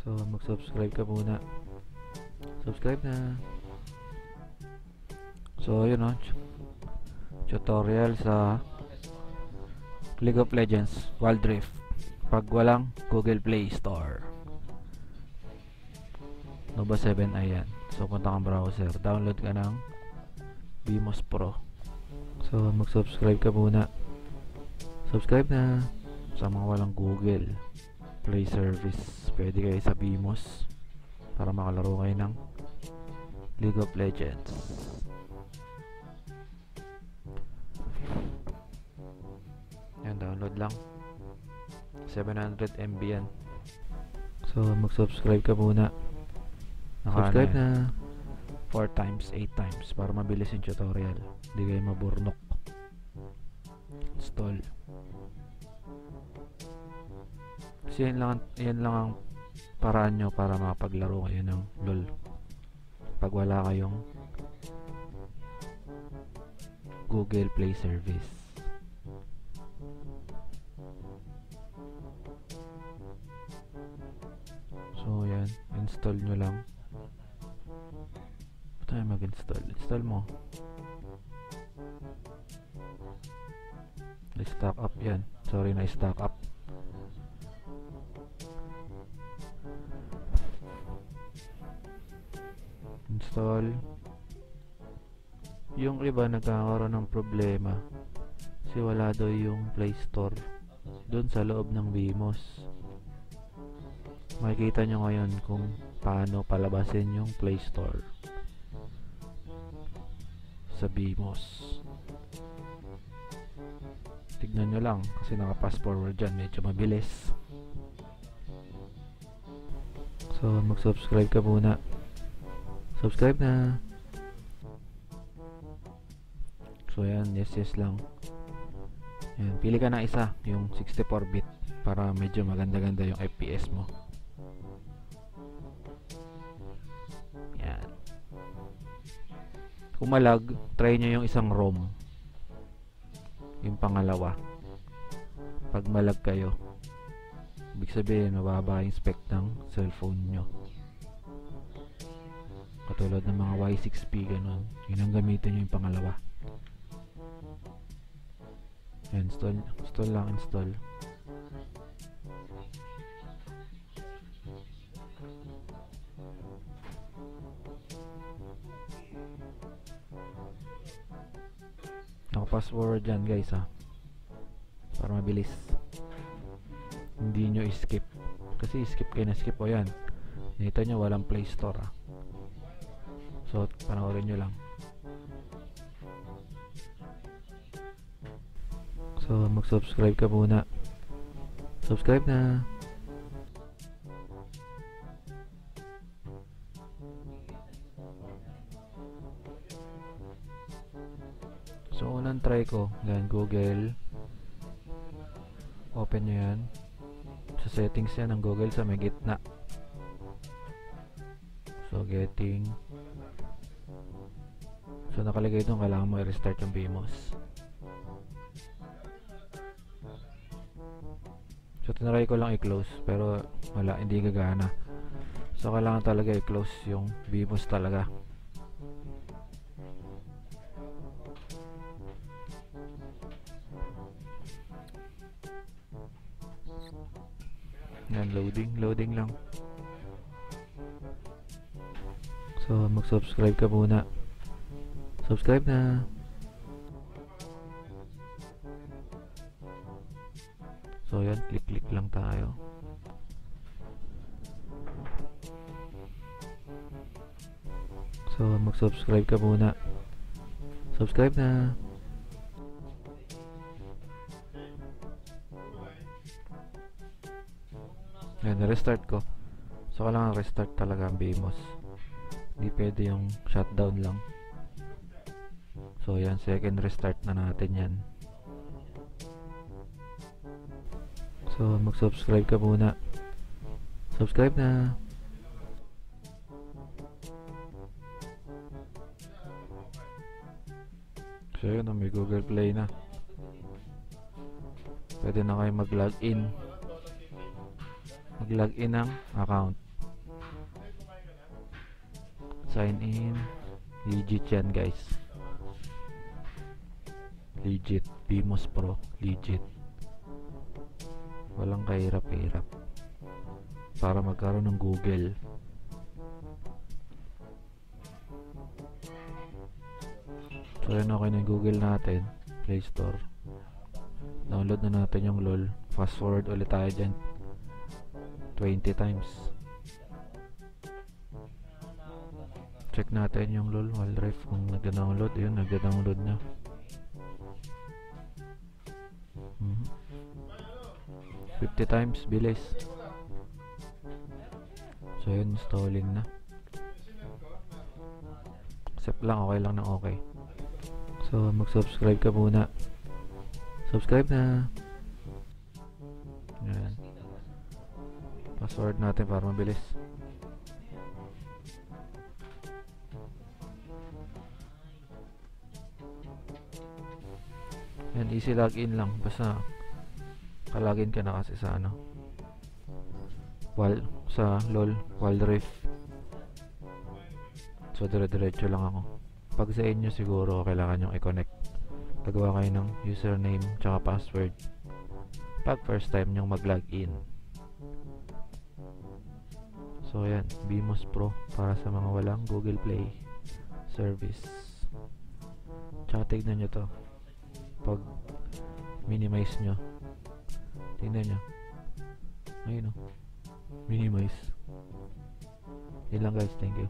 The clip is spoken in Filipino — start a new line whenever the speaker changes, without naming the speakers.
So, mag-subscribe ka muna. Subscribe na. So, yun o. Tutorial sa League of Legends Wild Rift pag walang Google Play Store. Nova 7 ayan. So, punta kang browser. Download ka ng BMOS Pro. So, mag-subscribe ka muna. Subscribe na. Sa mga walang Google Play Service, pwede kayo sa BMOS para makalaro kayo ng League of Legends. Yan, download lang. 700 MB yan. So, mag-subscribe ka muna. Subscribe na 4 times, 8 times para mabilis yung tutorial. Hindi kayo maburnok. Install. Kasi yan lang ang paraan nyo para makapaglaro kayo ng LOL pag wala kayong Google Play Service. So yan, install nyo lang. Tayo mag-install. Install mo. Na-stack up yan. Sorry, na-stack up. Install. Yung iba nagkakaroon ng problema kasi wala daw yung Play Store doon sa loob ng BMOS. Makikita nyo ngayon kung paano palabasin yung Play Store sa BMOS. Tignan nyo lang kasi naka-fast forward dyan, medyo mabilis. So mag-subscribe ka muna. Subscribe na. So yan, yes lang. Yan, pili ka na isa, yung 64-bit para medyo maganda-ganda yung FPS mo. Yan. Kung malag, try nyo yung isang ROM. Yung pangalawa. Pag malag kayo, ibig sabihin mababa yung spec ng cellphone nyo. Katulad ng mga Y6P ganun. Yun ang gamitin nyo yung pangalawa. Yan, install lang, install. Naka-password dyan guys ha, para mabilis. Hindi nyo skip. Kasi skip kayo na skip o yan. Nakita nyo walang Play Store ha. So, panoorin nyo lang. So, mag-subscribe ka muna. Subscribe na. So, unang try ko. Yan, Google. Open nyo yan. Sa settings yan ng Google sa may gitna. So, getting. So, nakalagay doon, kailangan mo i-restart yung BMOS. So, tinry ko lang i-close, pero wala, hindi gagana. So, kailangan talaga i-close yung BMOS talaga. Yan, loading lang. So, mag-subscribe ka muna. Subscribe na. So yan, click lang tayo. So mag-subscribe ka muna. Subscribe na. Yan, restart ko. So kailangan restart talaga ang BMOS. Hindi pwede yung shutdown lang. So yan, second restart na natin yan. So mag-subscribe ka muna. Subscribe na. So yun, may Google Play na. Pwede na kayo mag-login ng account. Sign in. Legit yan guys. Legit. BMOS Pro. Legit. Walang kahirap-hirap para magkaroon ng Google. So yan, okay na yung Google natin. Play Store. Download na natin yung LOL. Fast forward ulit tayo dyan 20 times. Check natin yung LOL while ref kung nagda-download. Yun, nagda-download na. 50 times, bilis. So yun, installing na. Accept lang, okay lang na okay. So mag-subscribe ka muna. Subscribe na. Yan. Password natin para mabilis. Yan, easy login lang. Basta kalagin ka na kasi sa ano, sa LOL Wild Rift. So dire-diretso lang ako. Pag sa inyo siguro kailangan nyo i-connect. Gagawa kayo ng username tsaka password pag first time nyong mag-login. So yan, BMOS Pro para sa mga walang Google Play service. Tsaka tignan nyo to pag minimize nyo. Tingnan nyo. Ayun o. Minimize. Yun lang guys. Thank you.